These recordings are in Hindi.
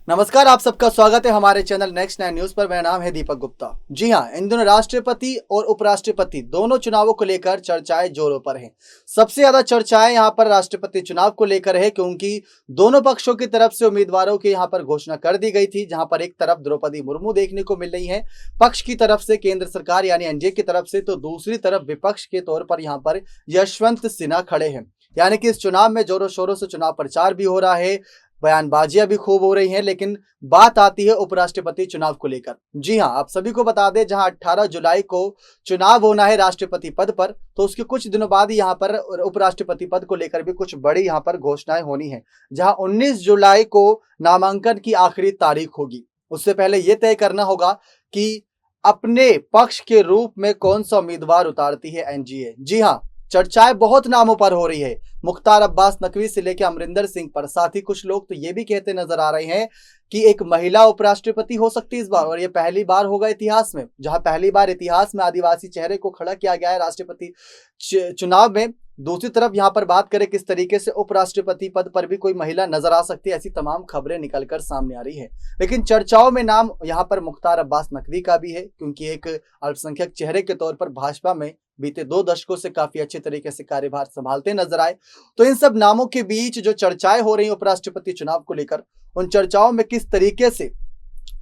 नमस्कार, आप सबका स्वागत है हमारे चैनल नेक्स्ट 9 न्यूज पर। मेरा नाम है दीपक गुप्ता। जी हां, इन दिनों राष्ट्रपति और उपराष्ट्रपति दोनों चुनावों को लेकर चर्चाएं जोरों पर हैं। सबसे ज्यादा चर्चाएं यहां पर राष्ट्रपति चुनाव को लेकर है, क्योंकि दोनों पक्षों की तरफ से उम्मीदवारों की यहां पर घोषणा कर दी गई थी। जहां पर एक तरफ द्रौपदी मुर्मू देखने को मिल रही है पक्ष की तरफ से, केंद्र सरकार यानी एनडीए की तरफ से, तो दूसरी तरफ विपक्ष के तौर पर यहां पर यशवंत सिन्हा खड़े हैं। यानी कि इस चुनाव में जोरों शोरों से चुनाव प्रचार भी हो रहा है, बयानबाजियां भी खूब हो रही हैं, लेकिन बात आती है उपराष्ट्रपति चुनाव को लेकर। जी हां, आप सभी को बता दें, जहां 18 जुलाई को चुनाव होना है राष्ट्रपति पद पर, तो उसके कुछ दिनों बाद यहां पर उपराष्ट्रपति पद को लेकर भी कुछ बड़ी यहां पर घोषणाएं होनी है। जहां 19 जुलाई को नामांकन की आखिरी तारीख होगी। उससे पहले यह तय करना होगा कि अपने पक्ष के रूप में कौन सा उम्मीदवार उतारती है एनडीए। जी हां, चर्चाएं बहुत नामों पर हो रही है, मुख्तार अब्बास नकवी से लेकर अमरिंदर सिंह पर। साथ ही कुछ लोग तो ये भी कहते नजर आ रहे हैं कि एक महिला उपराष्ट्रपति हो सकती है इस बार, और ये पहली बार होगा इतिहास में, जहां पहली बार इतिहास में आदिवासी चेहरे को खड़ा किया गया है राष्ट्रपति चुनाव में। दूसरी तरफ यहां पर बात करें किस तरीके से उपराष्ट्रपति पद पर भी कोई महिला नजर आ सकती है, ऐसी तमाम खबरें निकलकर सामने आ रही है। लेकिन चर्चाओं में नाम यहां पर मुख्तार अब्बास नकवी का भी है, क्योंकि एक अल्पसंख्यक चेहरे के तौर पर भाजपा में बीते 2 दशकों से काफी अच्छे तरीके से कार्यभार संभालते नजर आए। तो इन सब नामों के बीच जो चर्चाएं हो रही हैं उपराष्ट्रपति चुनाव को लेकर, उन चर्चाओं में किस तरीके से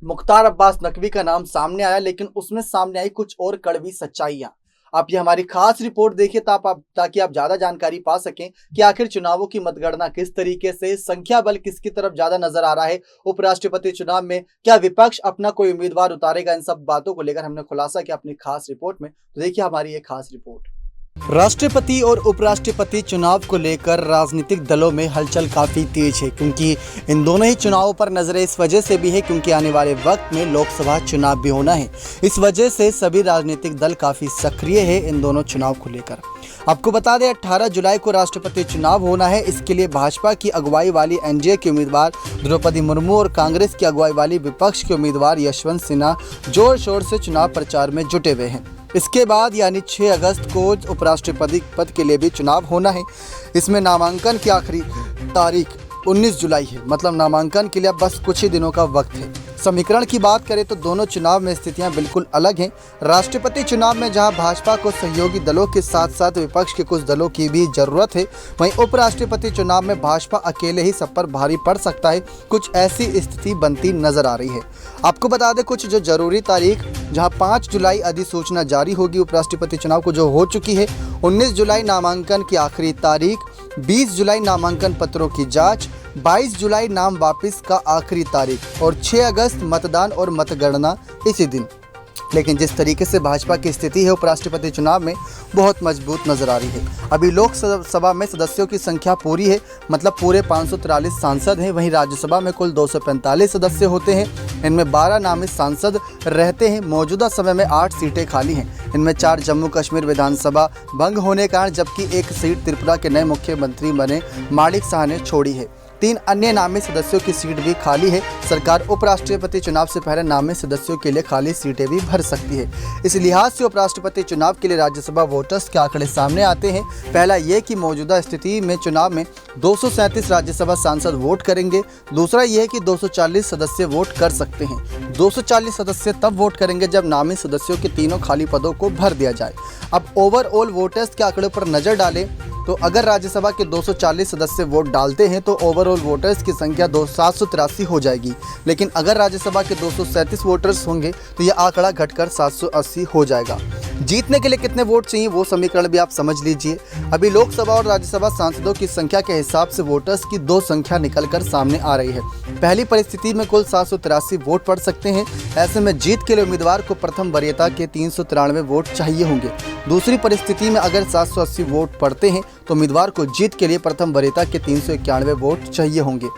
मुख्तार अब्बास नकवी का नाम सामने आया, लेकिन उसमें सामने आई कुछ और कड़वी सच्चाइयां। आप ये हमारी खास रिपोर्ट देखिए ताकि आप ज्यादा जानकारी पा सकें कि आखिर चुनावों की मतगणना किस तरीके से, संख्या बल किसकी तरफ ज्यादा नजर आ रहा है उपराष्ट्रपति चुनाव में, क्या विपक्ष अपना कोई उम्मीदवार उतारेगा। इन सब बातों को लेकर हमने खुलासा किया अपनी खास रिपोर्ट में। तो देखिए हमारी ये खास रिपोर्ट। राष्ट्रपति और उपराष्ट्रपति चुनाव को लेकर राजनीतिक दलों में हलचल काफ़ी तेज है, क्योंकि इन दोनों ही चुनावों पर नजरें इस वजह से भी है क्योंकि आने वाले वक्त में लोकसभा चुनाव भी होना है। इस वजह से सभी राजनीतिक दल काफ़ी सक्रिय है इन दोनों चुनाव को लेकर। आपको बता दें 18 जुलाई को राष्ट्रपति चुनाव होना है। इसके लिए भाजपा की अगुवाई वाली एनडीए के उम्मीदवार द्रौपदी मुर्मू और कांग्रेस की अगुवाई वाली विपक्ष के उम्मीदवार यशवंत सिन्हा जोर शोर से चुनाव प्रचार में जुटे हुए हैं। इसके बाद यानी 6 अगस्त को उपराष्ट्रपति पद के लिए भी चुनाव होना है। इसमें नामांकन की आखिरी तारीख 19 जुलाई है, मतलब नामांकन के लिए अब बस कुछ ही दिनों का वक्त है। समीकरण की बात करें तो दोनों चुनाव में स्थितियां बिल्कुल अलग हैं। राष्ट्रपति चुनाव में जहां भाजपा को सहयोगी दलों के साथ साथ विपक्ष के कुछ दलों की भी जरूरत है, वहीं उपराष्ट्रपति चुनाव में भाजपा अकेले ही सब पर भारी पड़ सकता है। कुछ ऐसी स्थिति बनती नजर आ रही है। आपको बता दें कुछ जो जरूरी तारीख, जहां 5 जुलाई अधिसूचना जारी होगी उपराष्ट्रपति चुनाव को जो हो चुकी है, 19 जुलाई नामांकन की आखिरी तारीख, 20 जुलाई नामांकन पत्रों की जांच, 22 जुलाई नाम वापस का आखिरी तारीख और 6 अगस्त मतदान और मतगणना इसी दिन। लेकिन जिस तरीके से भाजपा की स्थिति है उपराष्ट्रपति चुनाव में बहुत मजबूत नजर आ रही है। अभी लोकसभा में सदस्यों की संख्या पूरी है, मतलब पूरे 543 सांसद हैं। वहीं राज्यसभा में कुल 245 सदस्य होते हैं। इनमें 12 नामित सांसद रहते हैं। मौजूदा समय में 8 सीटें खाली हैं। इनमें 4 जम्मू कश्मीर विधानसभा भंग होने के कारण, जबकि 1 सीट त्रिपुरा के नए मुख्यमंत्री बने माणिक साह ने छोड़ी है। 3 अन्य नामित सदस्यों की सीट भी खाली है। सरकार उपराष्ट्रपति चुनाव से पहले नामित सदस्यों के लिए खाली सीटें भी भर सकती है। इस लिहाज से उपराष्ट्रपति चुनाव के लिए राज्यसभा वोटर्स के आंकड़े सामने आते हैं। पहला ये कि मौजूदा स्थिति में चुनाव में 237 राज्यसभा सांसद वोट करेंगे। दूसरा यह है कि 240 सदस्य वोट कर सकते हैं। 240 सदस्य तब वोट करेंगे जब नामित सदस्यों के तीनों खाली पदों को भर दिया जाए। अब ओवरऑल वोटर्स के आंकड़े पर नजर डालें तो अगर राज्यसभा के 240 सदस्य वोट डालते हैं तो ओवरऑल वोटर्स की संख्या 783 हो जाएगी। लेकिन अगर राज्यसभा के 237 वोटर्स होंगे तो यह आंकड़ा घटकर 780 हो जाएगा। जीतने के लिए कितने वोट चाहिए वो समीकरण भी आप समझ लीजिए। अभी लोकसभा और राज्यसभा सांसदों की संख्या के हिसाब से वोटर्स की 2 संख्या निकलकर सामने आ रही है। पहली परिस्थिति में कुल 783 वोट पड़ सकते हैं। ऐसे में जीत के लिए उम्मीदवार को प्रथम वरीयता के 393 वोट चाहिए होंगे। दूसरी परिस्थिति में अगर 780 वोट पड़ते हैं तो उम्मीदवार को जीत के लिए प्रथम वरीयता के 391 वोट चाहिए होंगे।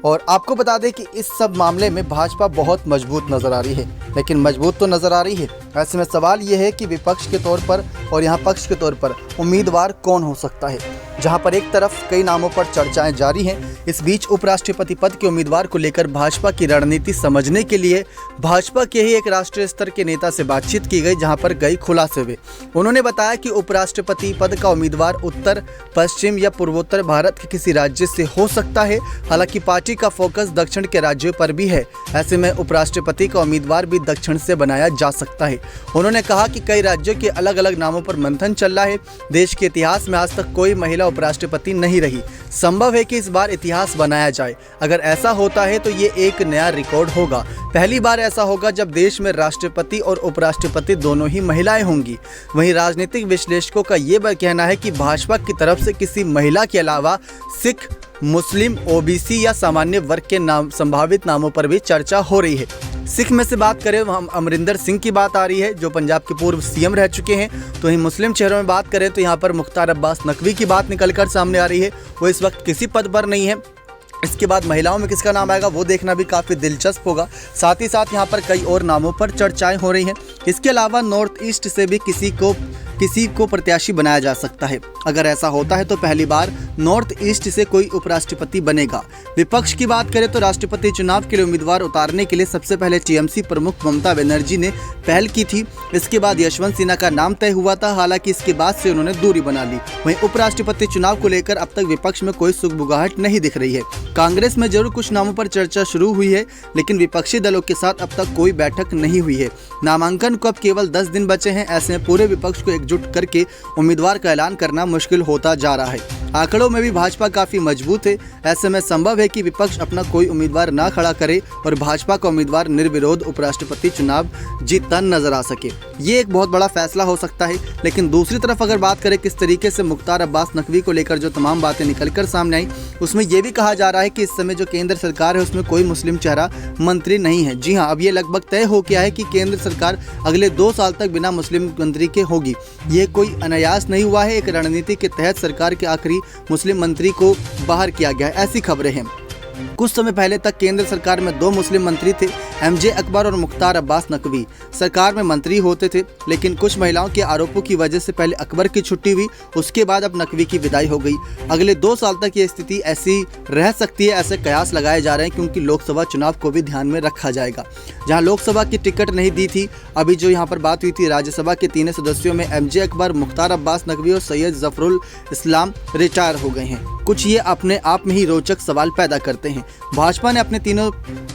और आपको बता दें कि इस सब मामले में भाजपा बहुत मजबूत नजर आ रही है। लेकिन मजबूत तो नजर आ रही है, ऐसे में सवाल यह है कि विपक्ष के तौर पर और यहाँ पक्ष के तौर पर उम्मीदवार कौन हो सकता है। जहां पर एक तरफ कई नामों पर चर्चाएं जारी हैं। इस बीच उपराष्ट्रपति पद के उम्मीदवार को लेकर भाजपा की रणनीति समझने के लिए भाजपा के ही एक राष्ट्रीय स्तर के नेता से बातचीत की गई, जहां पर कई खुलासे हुए। उन्होंने बताया कि उपराष्ट्रपति पद का उम्मीदवार उत्तर, पश्चिम या पूर्वोत्तर भारत के किसी राज्य से हो सकता है। हालांकि पार्टी का फोकस दक्षिण के राज्यों पर भी है। ऐसे में उपराष्ट्रपति का उम्मीदवार भी दक्षिण से बनाया जा सकता है। उन्होंने कहा कि कई राज्यों के अलग अलग नामों पर मंथन चल रहा है। देश के इतिहास में आज तक कोई महिला उपराष्ट्रपति नहीं रही। संभव है कि इस बार इतिहास बनाया जाए। अगर ऐसा होता है तो ये एक नया रिकॉर्ड होगा। पहली बार ऐसा होगा जब देश में राष्ट्रपति और उपराष्ट्रपति दोनों ही महिलाएं होंगी। वहीं राजनीतिक विश्लेषकों का ये कहना है कि भाजपा की तरफ से किसी महिला के अलावा सिख, मुस्लिम, ओबीसी या सामान्य वर्ग के नाम संभावित नामों पर भी चर्चा हो रही है। सिख में से बात करें हम अमरिंदर सिंह की बात आ रही है, जो पंजाब के पूर्व सीएम रह चुके हैं। तो वहीं मुस्लिम चेहरों में बात करें तो यहाँ पर मुख्तार अब्बास नकवी की बात निकलकर सामने आ रही है। वो इस वक्त किसी पद पर नहीं है। इसके बाद महिलाओं में किसका नाम आएगा वो देखना भी काफ़ी दिलचस्प होगा। साथ ही साथ यहाँ पर कई और नामों पर चर्चाएं हो रही हैं। इसके अलावा नॉर्थ ईस्ट से भी किसी को प्रत्याशी बनाया जा सकता है। अगर ऐसा होता है तो पहली बार नॉर्थ ईस्ट से कोई उपराष्ट्रपति बनेगा। विपक्ष की बात करें तो राष्ट्रपति चुनाव के लिए उम्मीदवार उतारने के लिए सबसे पहले टीएमसी प्रमुख ममता बनर्जी ने पहल की थी। इसके बाद यशवंत सिन्हा का नाम तय हुआ था। हालांकि इसके बाद से उन्होंने दूरी बना ली। वहीं उपराष्ट्रपति चुनाव को लेकर अब तक विपक्ष में कोई सुगबुगाहट नहीं दिख रही है। कांग्रेस में जरूर कुछ नामों पर चर्चा शुरू हुई है, लेकिन विपक्षी दलों के साथ अब तक कोई बैठक नहीं हुई है। नामांकन को अब केवल 10 दिन बचे हैं। ऐसे में पूरे विपक्ष को एकजुट करके उम्मीदवार का ऐलान करना मुश्किल होता जा रहा है। आंकड़ों में भी भाजपा काफी मजबूत है। ऐसे में संभव है कि विपक्ष अपना कोई उम्मीदवार ना खड़ा करे और भाजपा का उम्मीदवार निर्विरोध उपराष्ट्रपति चुनाव जीतता नजर आ सके। ये एक बहुत बड़ा फैसला हो सकता है। लेकिन दूसरी तरफ अगर बात करें किस तरीके से मुख्तार अब्बास नकवी को लेकर जो तमाम बातें निकलकर सामने आई, उसमें यह भी कहा जा रहा है कि इस समय जो केंद्र सरकार है उसमें कोई मुस्लिम चेहरा मंत्री नहीं है। जी हाँ, अब ये लगभग तय हो गया है कि केंद्र सरकार अगले 2 साल तक बिना मुस्लिम मंत्री के होगी। ये कोई अनायास नहीं हुआ है। एक रणनीति के तहत सरकार के आखिरी मुस्लिम मंत्री को बाहर किया गया है, ऐसी खबरें हैं। कुछ समय पहले तक केंद्र सरकार में 2 मुस्लिम मंत्री थे, एमजे अकबर और मुख्तार अब्बास नकवी सरकार में मंत्री होते थे। लेकिन कुछ महिलाओं के आरोपों की वजह से पहले अकबर की छुट्टी हुई, उसके बाद अब नकवी की विदाई हो गई। अगले 2 साल तक ये स्थिति ऐसी रह सकती है, ऐसे कयास लगाए जा रहे हैं, क्योंकि लोकसभा चुनाव को भी ध्यान में रखा जाएगा। जहां लोकसभा की टिकट नहीं दी थी, अभी जो यहाँ पर बात हुई थी राज्यसभा के 3 सदस्यों में एमजे अकबर, मुख्तार अब्बास नकवी और सैयद जफरुल इस्लाम रिटायर हो गए हैं। कुछ ये अपने आप में ही रोचक सवाल पैदा करते हैं। भाजपा ने अपने 3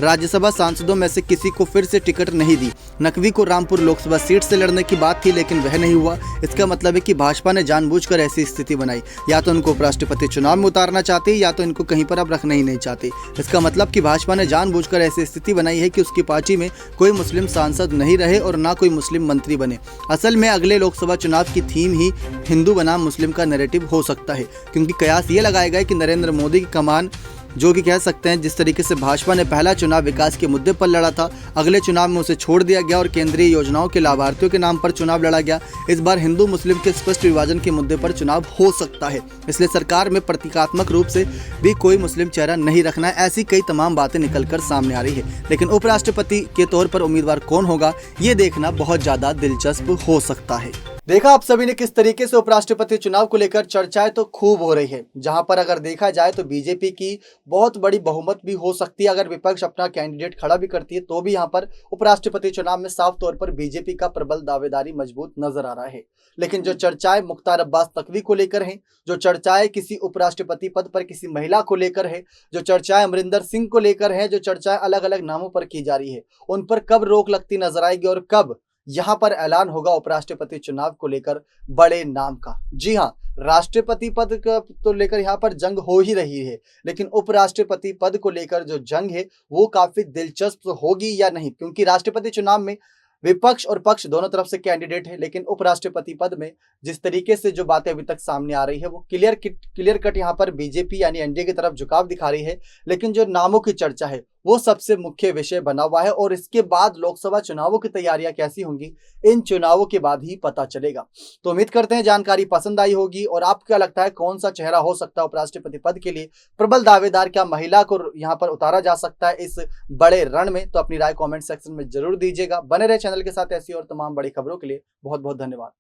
राज्यसभा सांसदों में से किसी को फिर से टिकट नहीं दी। नकवी को रामपुर लोकसभा सीट से लड़ने की बात थी, लेकिन वह नहीं हुआ। इसका मतलब है कि भाजपा ने जानबूझकर ऐसी स्थिति बनाई। या तो उनको उपराष्ट्रपति चुनाव में उतारना चाहती है, या तो इनको कहीं पर अब रखना ही नहीं चाहती। इसका मतलब कि भाजपा ने जानबूझकर ऐसी स्थिति बनाई है कि उसकी पार्टी में कोई मुस्लिम सांसद नहीं रहे और ना कोई मुस्लिम मंत्री बने। असल में अगले लोकसभा चुनाव की थीम ही हिंदू बनाम मुस्लिम का नैरेटिव हो सकता है, क्योंकि कयास ये लगाया गया कि नरेंद्र मोदी की कमान जो कि कह सकते हैं जिस तरीके से भाजपा ने पहला चुनाव विकास के मुद्दे पर लड़ा था, अगले चुनाव में उसे छोड़ दिया गया और केंद्रीय योजनाओं के लाभार्थियों के नाम पर चुनाव लड़ा गया। इस बार हिंदू मुस्लिम के स्पष्ट विभाजन के मुद्दे पर चुनाव हो सकता है, इसलिए सरकार में प्रतीकात्मक रूप से भी कोई मुस्लिम चेहरा नहीं रखना है। ऐसी कई तमाम बातें निकलकर सामने आ रही है। लेकिन उपराष्ट्रपति के तौर पर उम्मीदवार कौन होगा, ये देखना बहुत ज्यादा दिलचस्प हो सकता है। देखा आप सभी ने किस तरीके से उपराष्ट्रपति चुनाव को लेकर चर्चाएं तो खूब हो रही है, जहां पर अगर देखा जाए तो बीजेपी की बहुत बड़ी बहुमत भी हो सकती है। अगर विपक्ष अपना कैंडिडेट खड़ा भी करती है तो भी यहां पर उपराष्ट्रपति चुनाव में साफ तौर पर बीजेपी का प्रबल दावेदारी मजबूत नजर आ रहा है। लेकिन जो चर्चाएं मुख्तार अब्बास नकवी को लेकर हैं, जो चर्चाएं किसी उपराष्ट्रपति पद पर किसी महिला को लेकर है, जो चर्चाएं अमरिंदर सिंह को लेकर है, जो चर्चाएं अलग अलग नामों पर की जा रही है, उन पर कब रोक लगती नजर आएगी और कब यहाँ पर ऐलान होगा उपराष्ट्रपति चुनाव को लेकर बड़े नाम का। जी हाँ, राष्ट्रपति पद का तो लेकर यहाँ पर जंग हो ही रही है, लेकिन उपराष्ट्रपति पद को लेकर जो जंग है वो काफी दिलचस्प होगी या नहीं, क्योंकि राष्ट्रपति चुनाव में विपक्ष और पक्ष दोनों तरफ से कैंडिडेट है। लेकिन उपराष्ट्रपति पद में जिस तरीके से जो बातें अभी तक सामने आ रही है वो क्लियर कट यहाँ पर बीजेपी यानी एनडीए की तरफ झुकाव दिखा रही है। लेकिन जो नामों की चर्चा है वो सबसे मुख्य विषय बना हुआ है, और इसके बाद लोकसभा चुनावों की तैयारियां कैसी होंगी इन चुनावों के बाद ही पता चलेगा। तो उम्मीद करते हैं जानकारी पसंद आई होगी। और आपको क्या लगता है कौन सा चेहरा हो सकता है उपराष्ट्रपति पद के लिए प्रबल दावेदार? क्या महिला को यहाँ पर उतारा जा सकता है इस बड़े रण में? तो अपनी राय कॉमेंट सेक्शन में जरूर दीजिएगा। बने रहे चैनल के साथ ऐसी और तमाम बड़ी खबरों के लिए। बहुत बहुत धन्यवाद।